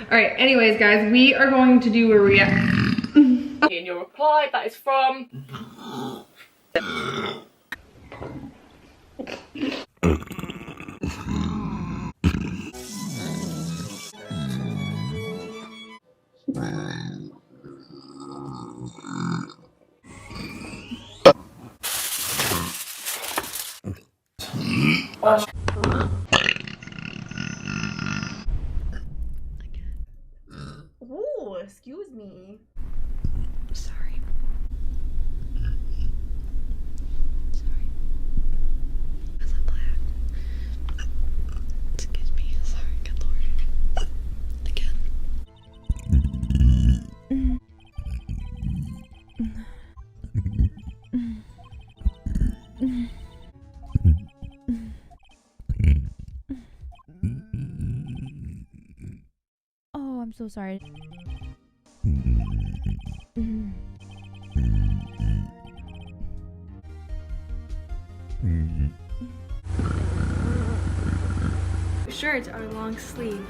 All right, anyways, guys, we are going to do a react. In your reply, that is from... Ooh, excuse me. Sorry. Sorry. Was that black? Excuse me. Sorry. Good lord. Again. Oh, I'm so sorry. Shirts are long sleeve.